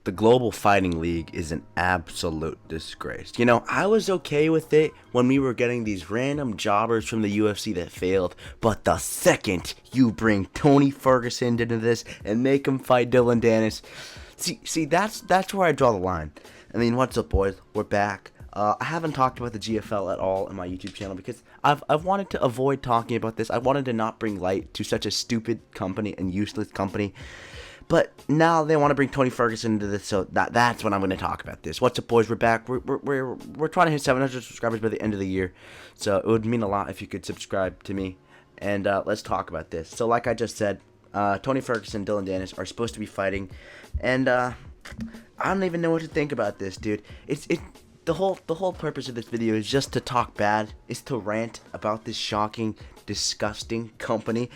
the Global Fighting League is an absolute disgrace. You know, I was okay with it when we were getting these random jobbers from the UFC that failed, but the second you bring Tony Ferguson into this and make him fight Dillon Danis, see, that's where I draw the line. I mean, what's up, boys? We're back. I haven't talked about the GFL at all in my YouTube channel because I've wanted to avoid talking about this. I wanted to not bring light to such a stupid company and useless company. But now they want to bring Tony Ferguson into this, so that's when I'm going to talk about this. What's up, boys? We're back. We're trying to hit 700 subscribers by the end of the year, so it would mean a lot if you could subscribe to me. And let's talk about this. So, like I just said, Tony Ferguson and Dillon Danis are supposed to be fighting, and I don't even know what to think about this, dude. The whole purpose of this video is just to talk bad, is to rant about this shocking, disgusting company.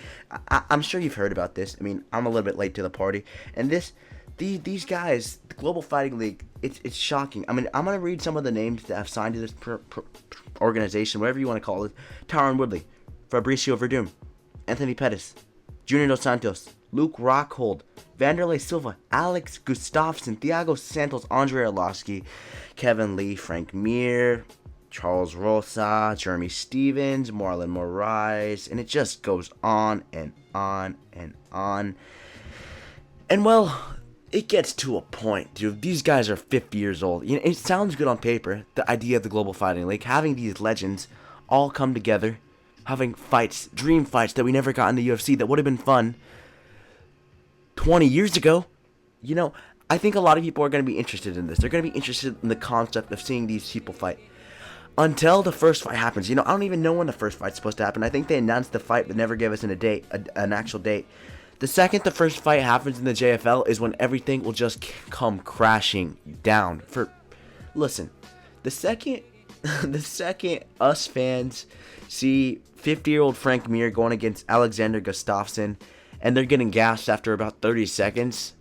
I'm sure you've heard about this. I mean, I'm a little bit late to the party, and these guys, the Global Fighting League, it's shocking. I mean, I'm gonna read some of the names that have signed to this organization, whatever you want to call it: Tyron Woodley, Fabricio Verdum, Anthony Pettis, Junior Dos Santos, Luke Rockhold, Vanderlei Silva, Alex Gustafsson, Thiago Santos, Andre Arlovsky, Kevin Lee, Frank Mir, Charles Rosa, Jeremy Stevens, Marlon Moraes, and it just goes on and on and on. And well, it gets to a point, dude. These guys are 50 years old. You know, it sounds good on paper, the idea of the Global Fighting League, having these legends all come together, having fights, dream fights that we never got in the UFC that would have been fun 20 years ago. You know, I think a lot of people are going to be interested in this. They're going to be interested in the concept of seeing these people fight. Until the first fight happens. You know, I don't even know when the first fight's supposed to happen. I think they announced the fight but never gave us an actual date. The second the first fight happens in the JFL is when everything will just come crashing down. Listen, the second us fans see 50-year-old Frank Mir going against Alexander Gustafsson and they're getting gassed after about 30 seconds,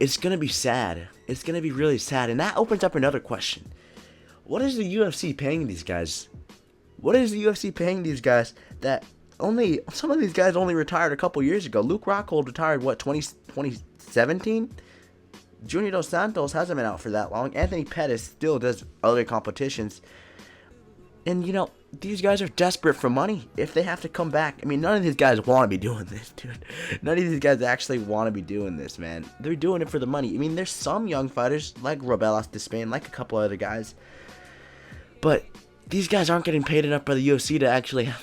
it's going to be sad. It's going to be really sad. And that opens up another question. What is the UFC paying these guys? What is the UFC paying these guys that some of these guys only retired a couple years ago? Luke Rockhold retired, 2017? Junior Dos Santos hasn't been out for that long. Anthony Pettis still does other competitions. And, you know, these guys are desperate for money if they have to come back. I mean, none of these guys want to be doing this, dude. None of these guys actually want to be doing this, man. They're doing it for the money. I mean, there's some young fighters like Robelas de Spain, like a couple other guys. But these guys aren't getting paid enough by the UFC to actually,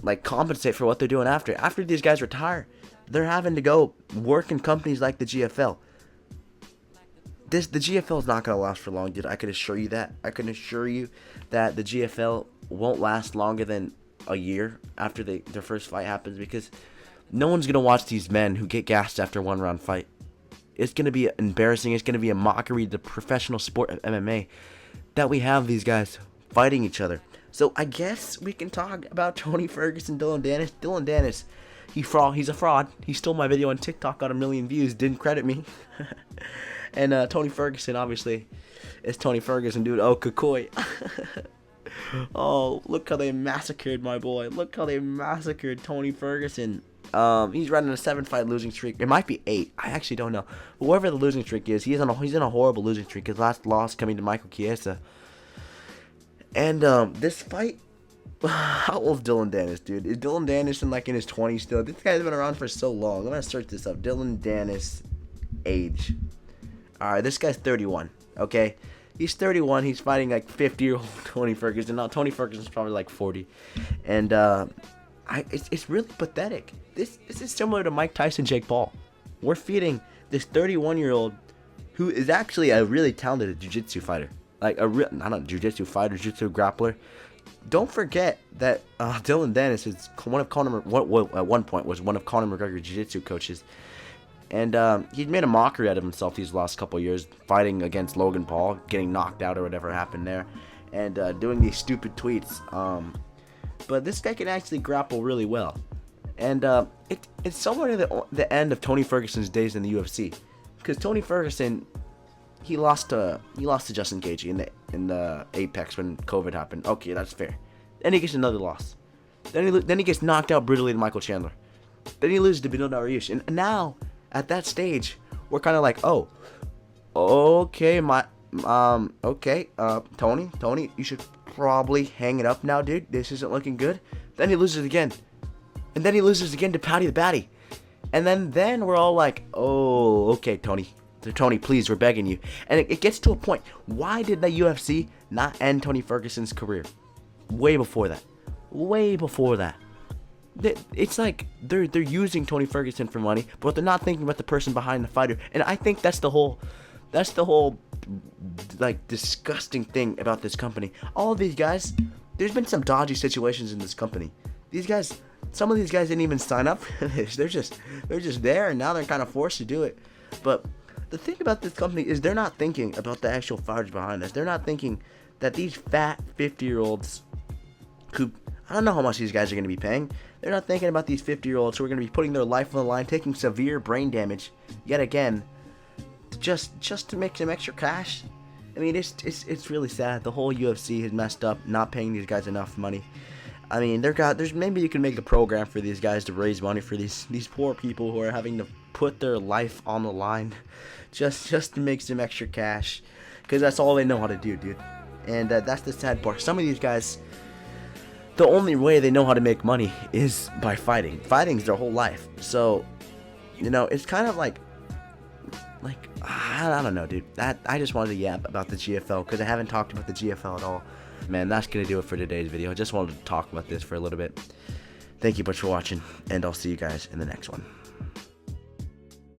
like, compensate for what they're doing after. After these guys retire, they're having to go work in companies like the GFL. The GFL is not going to last for long, dude. I can assure you that. I can assure you that the GFL won't last longer than a year after their first fight happens, because no one's going to watch these men who get gassed after one round fight. It's going to be embarrassing. It's going to be a mockery to the professional sport of MMA that we have these guys fighting each other. So I guess we can talk about Tony Ferguson, Dillon Danis. Dillon Danis, he's a fraud. He stole my video on TikTok, got 1 million views, didn't credit me. And Tony Ferguson, obviously, is Tony Ferguson, dude. Oh, Kukoi. Oh, look how they massacred my boy. Look how they massacred Tony Ferguson. He's running a 7-fight losing streak. It might be 8. I actually don't know. But whatever the losing streak is, he's in a horrible losing streak. His last loss coming to Michael Chiesa. And this fight, how old is Dillon Danis, dude? Is Dillon Danis in his 20s still? This guy's been around for so long. I'm gonna search this up. Dillon Danis age. Alright, this guy's 31. Okay, he's 31. He's fighting like 50-year-old Tony Ferguson. Now Tony Ferguson's probably like 40, and it's really pathetic. This is similar to Mike Tyson, Jake Paul. We're feeding this 31-year-old who is actually a really talented jiu-jitsu fighter, like not a jiu-jitsu fighter, jiu-jitsu grappler. Don't forget that Dillon Danis is at one point was one of Conor McGregor's jiu-jitsu coaches. And he made a mockery out of himself these last couple of years, fighting against Logan Paul, getting knocked out or whatever happened there, and doing these stupid tweets. But this guy can actually grapple really well. And it's somewhere to the end of Tony Ferguson's days in the UFC. Because Tony Ferguson, he lost to Justin Gaethje in the Apex when COVID happened. Okay, that's fair. Then he gets another loss. Then he gets knocked out brutally to Michael Chandler. Then he loses to Beneil Dariush. And now, at that stage, we're kind of like, oh, Okay, okay, Tony, you should probably hang it up now, dude. This isn't looking good. Then he loses again. And then he loses again to Patty the Batty. And then we're all like, oh, okay, Tony. Tony, please, we're begging you. And it gets to a point. Why did the UFC not end Tony Ferguson's career? Way before that. Way before that. It's like they're using Tony Ferguson for money, but they're not thinking about the person behind the fighter. And I think that's the whole like disgusting thing about this company. All of these guys, there's been some dodgy situations in this company. These guys, some of these guys didn't even sign up for this. They're just there, and now they're kind of forced to do it. But the thing about this company is they're not thinking about the actual fighters behind us. They're not thinking that these fat 50-year-olds who, I don't know how much these guys are going to be paying. They're not thinking about these 50-year-olds who are going to be putting their life on the line, taking severe brain damage yet again, just to make some extra cash. I mean, it's really sad. The whole UFC has messed up, not paying these guys enough money. I mean, there's maybe you can make a program for these guys to raise money for these poor people who are having to put their life on the line, just to make some extra cash, because that's all they know how to do, dude. And that's the sad part. Some of these guys, the only way they know how to make money is by fighting. Fighting's their whole life. So, it's kind of like I don't know, dude. I just wanted to yap about the GFL because I haven't talked about the GFL at all. Man, that's gonna do it for today's video. I just wanted to talk about this for a little bit. Thank you much for watching, and I'll see you guys in the next one.